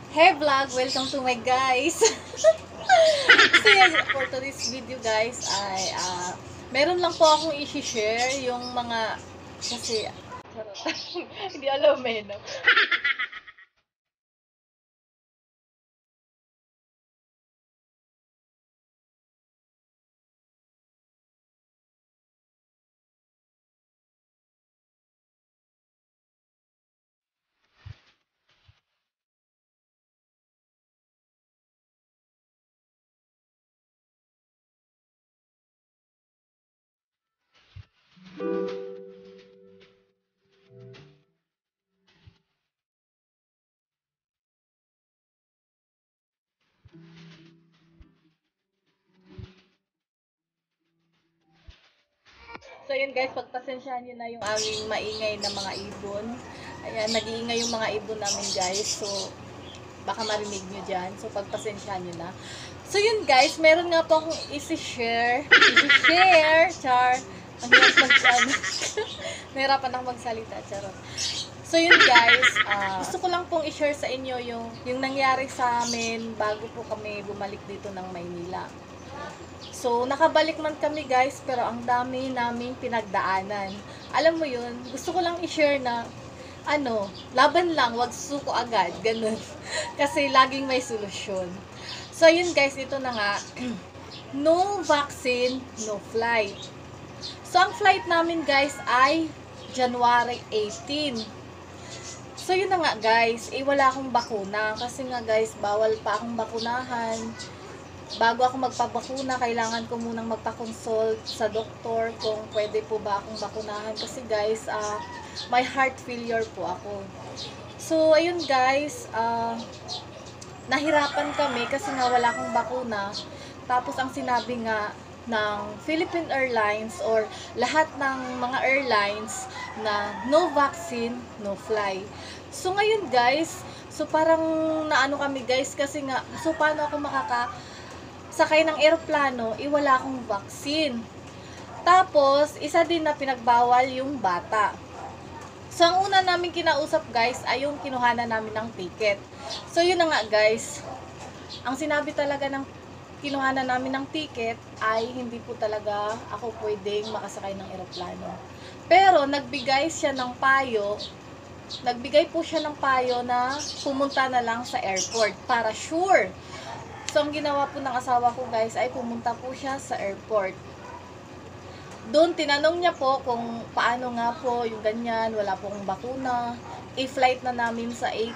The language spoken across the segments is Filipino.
Hey vlog! Welcome to my guys! So yeah, for today's video guys ay meron lang po akong i-share yung mga kasi charot. Hindi alam eh no? So yun guys, pagpasensyahan nyo na yung aming maingay na mga ibon. Ayan, nag-iingay yung mga ibon namin guys. So baka marinig nyo dyan. So pagpasensyahan nyo na. So yun guys, meron nga po akong isi-share. Char. Ang hirap mag-ano. Nahirapan akong magsalita, charot. So yun guys, gusto ko lang pong i-share sa inyo yung nangyari sa amin bago po kami bumalik dito ng Maynila. So nakabalik man kami guys, pero ang dami naming pinagdaanan. Alam mo yun, gusto ko lang i-share na laban lang, wag suko agad, ganun. Kasi laging may solusyon. So yun guys, ito na nga, no vaccine, no flight. So ang flight namin guys ay January 18. So yun na nga guys, wala akong bakuna kasi nga guys, bawal pa akong bakunahan. Bago ako magpabakuna, kailangan ko munang magpa-consult sa doktor kung pwede po ba akong bakunahan kasi guys, may heart failure po ako. So ayun guys, nahirapan kami kasi nga wala akong bakuna. Tapos ang sinabi nga ng Philippine Airlines or lahat ng mga airlines na no vaccine, no fly. So ngayon guys, so parang naano kami guys kasi nga, so paano ako sakay ng eroplano, wala akong vaccine. Tapos, isa din na pinagbawal yung bata. So, ang una namin kinausap guys ay yung kinuhanan namin ng ticket. So, yun na nga guys. Ang sinabi talaga ng kinuhanan namin ng ticket ay hindi po talaga ako pwedeng makasakay ng eroplano. Pero, nagbigay po siya ng payo na pumunta na lang sa airport para sure. So, ang ginawa po ng asawa ko guys ay pumunta po siya sa airport. Doon, tinanong niya po kung paano nga po yung ganyan, wala pong bakuna. I-flight na namin sa 18.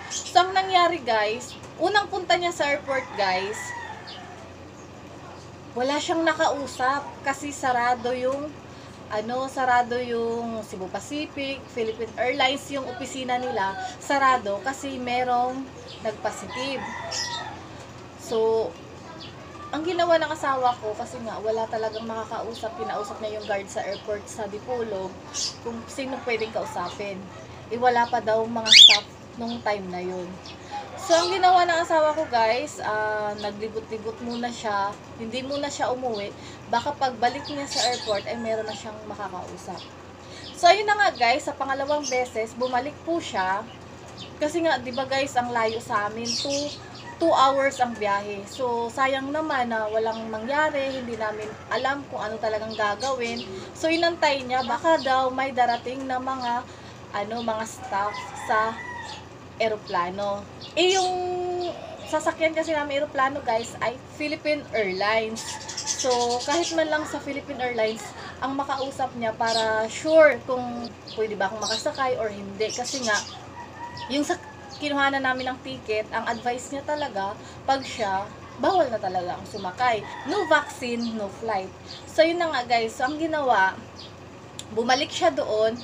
So, ang nangyari guys, unang punta niya sa airport guys, wala siyang nakausap kasi sarado yung Cebu Pacific, Philippine Airlines, yung opisina nila, sarado kasi merong nagpositive. So, ang ginawa ng asawa ko, kasi nga wala talagang makakausap, kinausap niya yung guard sa airport sa Dipolog, kung sino pwedeng kausapin. Wala pa daw mga staff nung time na yun. So, ang ginawa ng asawa ko guys, naglibot-libot muna siya, hindi muna siya umuwi, baka pagbalik niya sa airport ay meron na siyang makakausap. So, ayun na nga guys, sa pangalawang beses, bumalik po siya, kasi nga, di ba guys, ang layo sa amin, 2 hours ang biyahe. So, sayang naman na walang mangyari, hindi namin alam kung ano talagang gagawin. So, inantay niya, baka daw may darating na mga staff sa eroplano. Yung sasakyan kasi namin eroplano guys ay Philippine Airlines. So, kahit man lang sa Philippine Airlines, ang makausap niya para sure kung pwede ba akong makasakay or hindi. Kasi nga, yung kinuhanan namin ng ticket, ang advice niya talaga, pag siya, bawal na talaga ang sumakay. No vaccine, no flight. So, yun na nga guys. So, ang ginawa, bumalik siya doon.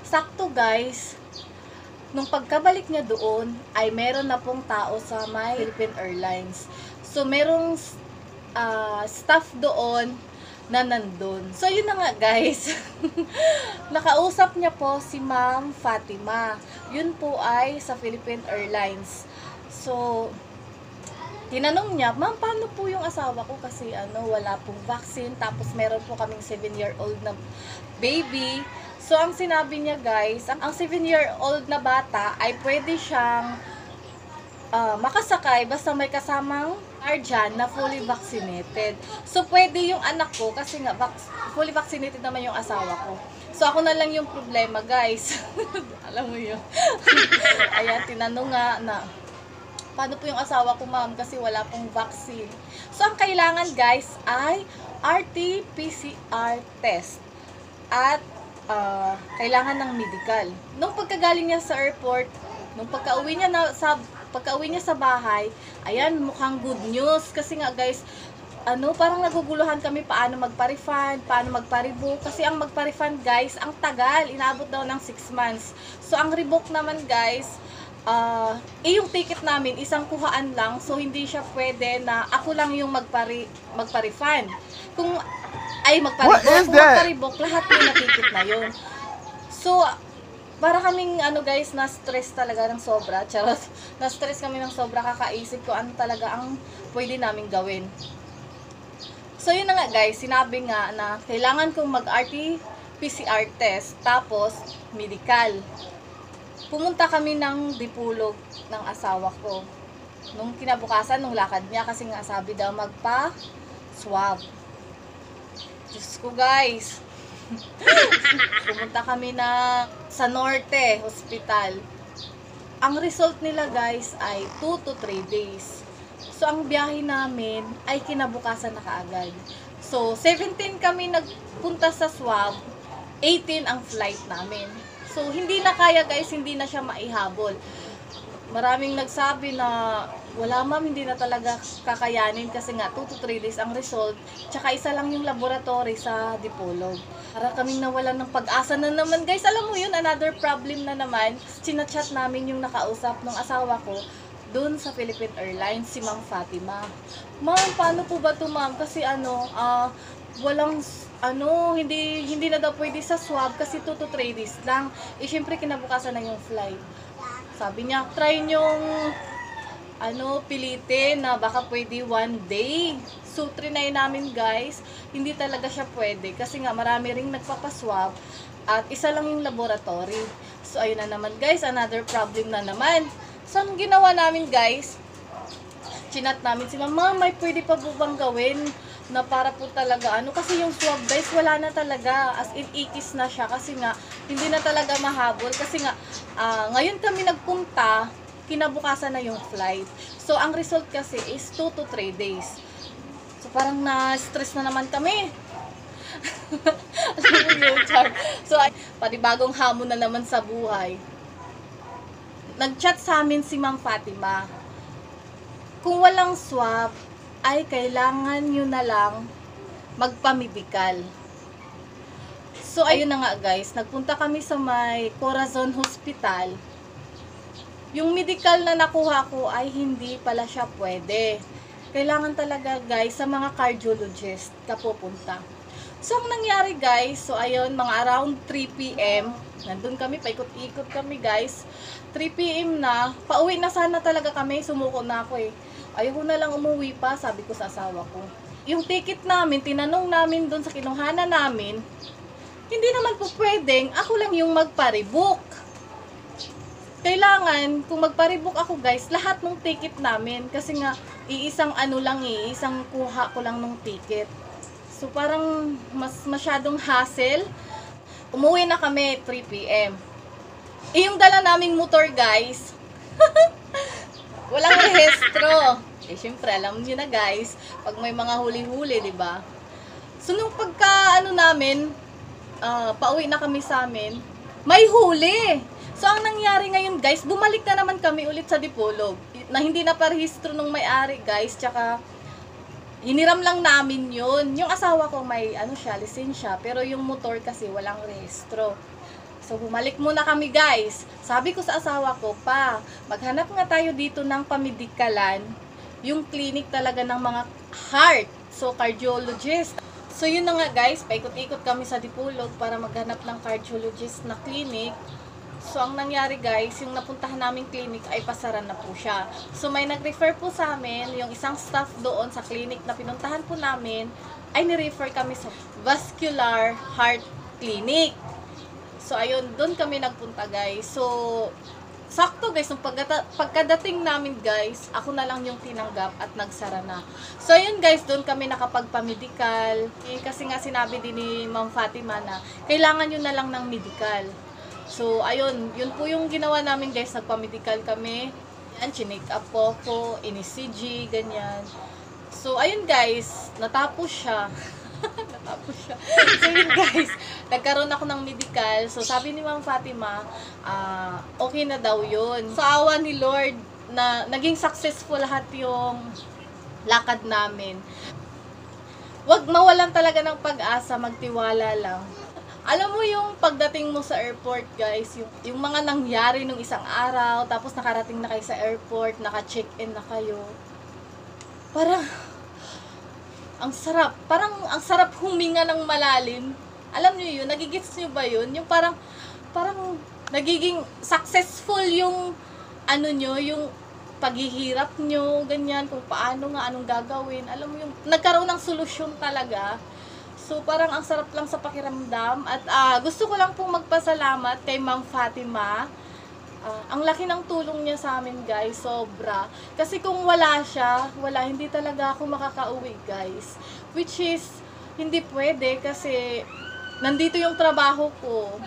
Sakto guys, nung pagkabalik niya doon, ay meron na pong tao sa may Philippine Airlines. So, merong staff doon na nandun. So, yun na nga guys. Nakausap niya po si Ma'am Fatima. Yun po ay sa Philippine Airlines. So, tinanong niya, ma'am, paano po yung asawa ko? Kasi wala pong vaccine. Tapos meron po kaming 7-year-old na baby. So, ang sinabi niya guys, ang 7-year-old na bata ay pwede siyang makasakay basta may kasamang guardian na fully vaccinated. So, pwede yung anak ko kasi nga fully vaccinated naman yung asawa ko. So, ako na lang yung problema, guys. Alam mo yun. Ayan, tinanong nga na, paano po yung asawa ko, ma'am? Kasi wala pong vaccine. So, ang kailangan, guys, ay RT-PCR test. At, kailangan ng medical. Nung pagkagaling niya sa airport, nung pagka-uwi niya sa bahay, ayan, mukhang good news. Kasi nga, guys, parang naguguluhan kami paano magpa-refund, paano magpa-rebook. Kasi ang magpa-refund, guys, ang tagal. Inaabot daw ng 6 months. So, ang rebook naman, guys, yung ticket namin, isang kuhaan lang. So, hindi siya pwede na ako lang yung magpa-refund. Kung magpa-rebook, lahat yung na-ticket na yun. So, para kaming guys, na-stress talaga ng sobra. Charot. Na-stress kami ng sobra, kakaisip ko ano talaga ang pwede namin gawin. So, yun na nga guys, sinabi nga na kailangan kong mag-RT-PCR test, tapos medical. Pumunta kami ng Dipolog ng asawa ko. Nung kinabukasan, nung lakad niya, kasi nga sabi daw magpa-swab. Diyos ko guys. Pumunta kami sa Norte Hospital. Ang result nila guys ay 2 to 3 days. So, ang biyahe namin ay kinabukasan na kaagad. So, 17 kami nagpunta sa swab, 18 ang flight namin. So, hindi na kaya guys, hindi na siya maihabol. Maraming nagsabi na, wala ma'am, hindi na talaga kakayanin kasi nga 2 to 3 days ang result. Tsaka isa lang yung laboratory sa Dipolog. Para kaming nawalan ng pag-asa na naman guys. Alam mo yun, another problem na naman. Chinachat namin yung nakausap ng asawa ko doon sa Philippine Airlines, si Ma'am Fatima. Ma'am, paano po ba to ma'am? Kasi walang, hindi na daw pwede sa swab kasi 2 to 3 days lang. Syempre kinabukasan na yung flight. Sabi niya, try nyong, pilitin na baka pwede 1 day. So, trinay namin guys, hindi talaga siya pwede. Kasi nga, marami ring nagpapaswab at isa lang yung laboratory. So, ayun na naman guys, another problem na naman. So, ang ginawa namin guys, chinat namin sila, ma'am, may pwede pa po bang gawin na para po talaga, kasi yung swab guys, wala na talaga, as in ikis na siya, kasi nga, hindi na talaga mahabol, kasi nga, ngayon kami nagpunta, kinabukasan na yung flight. So, ang result kasi is 2 to 3 days. So, parang na-stress na naman kami. So, panibagong hamon na naman sa buhay. Nag-chat sa amin si Ma'am Fatima. Kung walang swab, ay kailangan nyo na lang magpamedikal. So, ayun na nga guys, nagpunta kami sa may Corazon Hospital. Yung medical na nakuha ko ay hindi pala siya pwede. Kailangan talaga guys, sa mga cardiologist ka pupunta. So, ang nangyari guys, so ayun, mga around 3 PM, nandun kami, paikot-ikot kami guys. 3 PM na, pauwi na sana talaga kami, sumuko na ako eh. Ayoko na lang umuwi pa, sabi ko sa asawa ko. Yung ticket namin, tinanong namin dun sa kinuhanan namin, hindi naman po pwedeng, ako lang yung magpa-rebook. Kailangan, kung magpa-rebook ako guys, lahat ng ticket namin, kasi nga, iisang isang kuha ko lang ng ticket. So, parang masyadong hassle. Umuwi na kami 3 PM. Yung dala naming motor, guys, walang rehistro. Syempre, alam niyo na, guys, pag may mga huli-huli, di ba? So, nung namin, pauwi na kami sa amin, may huli. So, ang nangyari ngayon, guys, bumalik na naman kami ulit sa Dipolog. Na hindi na parehistro nung may-ari, guys, tsaka hiniram lang namin yun. Yung asawa ko may lisensya, pero yung motor kasi walang rehistro. So, bumalik muna kami guys. Sabi ko sa asawa ko, pa, maghanap nga tayo dito ng pamedikalan, yung clinic talaga ng mga heart. So, cardiologist. So, yun na nga guys, paikot-ikot kami sa Dipolog para maghanap ng cardiologist na clinic. So, ang nangyari guys, yung napuntahan naming clinic ay pasara na po siya. So, may nag-refer po sa amin, yung isang staff doon sa clinic na pinuntahan po namin, ay ni-refer kami sa Vascular Heart Clinic. So, ayun, doon kami nagpunta guys. So, sakto guys, nung pagkadating namin guys, ako na lang yung tinanggap at nagsara na. So ayun guys, doon kami nakapagpa-medical. Kasi nga sinabi din ni Ma'am Fatima na kailangan yun na lang ng medical. So ayun, yun po yung ginawa namin guys, nagpa-medical kami. Yan, chinik up po ako, in-ECG, ganyan. So ayun guys, natapos siya. Natapos siya. So yun guys, nagkaroon ako ng medical. So sabi ni Ma'am Fatima, okay na daw yun. Sa awa ni Lord, na naging successful lahat yung lakad namin. Huwag mawalan talaga ng pag-asa, magtiwala lang. Alam mo yung pagdating mo sa airport guys, yung mga nangyari nung isang araw, tapos nakarating na kayo sa airport, naka-check-in na kayo. Parang ang sarap huminga ng malalim. Alam niyo yun, nagigits niyo ba yun? Yung parang nagiging successful yung ano niyo, yung paghihirap niyo, ganyan, kung paano nga, anong gagawin. Alam mo yung nagkaroon ng solusyon talaga. So parang ang sarap lang sa pakiramdam. At gusto ko lang pong magpasalamat kay Ma'am Fatima. Ang laki ng tulong niya sa amin guys, sobra. Kasi kung wala siya, hindi talaga ako makakauwi guys. Which is, hindi pwede kasi nandito yung trabaho ko,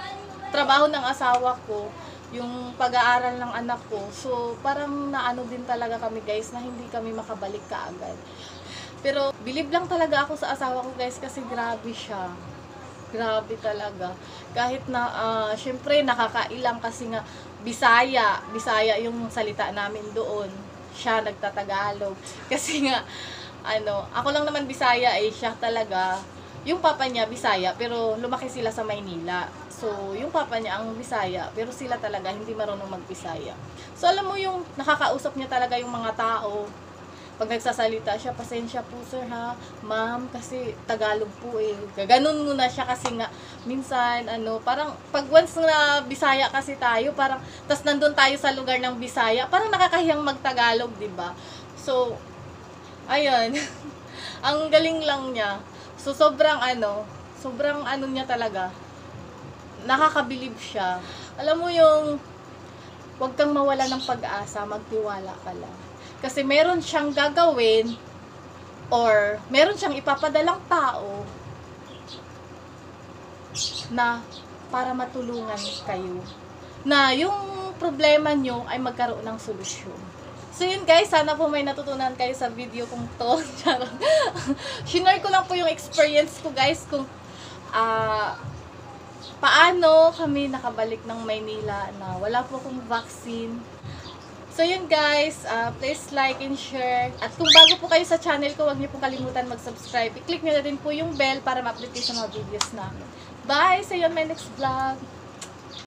trabaho ng asawa ko, yung pag-aaral ng anak ko. So parang naano din talaga kami guys na hindi kami makabalik kaagad. Pero believe lang talaga ako sa asawa ko guys kasi grabe siya. Grabe talaga. Kahit na, syempre nakakailang kasi nga Bisaya yung salita namin doon. Siya nagtatagalog. Kasi nga, ako lang naman Bisaya siya talaga. Yung papa niya Bisaya, pero lumaki sila sa Maynila. So, yung papa niya ang Bisaya, pero sila talaga hindi marunong mag-Bisaya. So, alam mo yung nakakausap niya talaga yung mga tao. Pag nagsasalita siya, pasensya po sir ha, ma'am, kasi Tagalog po Gaganon muna siya kasi nga, minsan, parang, pag once na Bisaya kasi tayo, parang, tas nandun tayo sa lugar ng Bisaya, parang nakakahiyang mag-Tagalog, diba? So, ayun, ang galing lang niya. So, sobrang niya talaga, nakakabilib siya. Alam mo yung, huwag kang mawala ng pag-asa, magtiwala ka lang. Kasi meron siyang gagawin or meron siyang ipapadalang tao na para matulungan kayo. Na yung problema nyo ay magkaroon ng solusyon. So yun guys, sana po may natutunan kayo sa video kong to. Shinare ko lang po yung experience ko guys kung paano kami nakabalik ng Maynila na wala po akong vaccine. So yun guys, please like and share. At kung bago po kayo sa channel ko, huwag niyo pong kalimutan mag-subscribe. I-click niyo na din po yung bell para ma-update kayo sa mga videos namin. Bye! See you on my next vlog!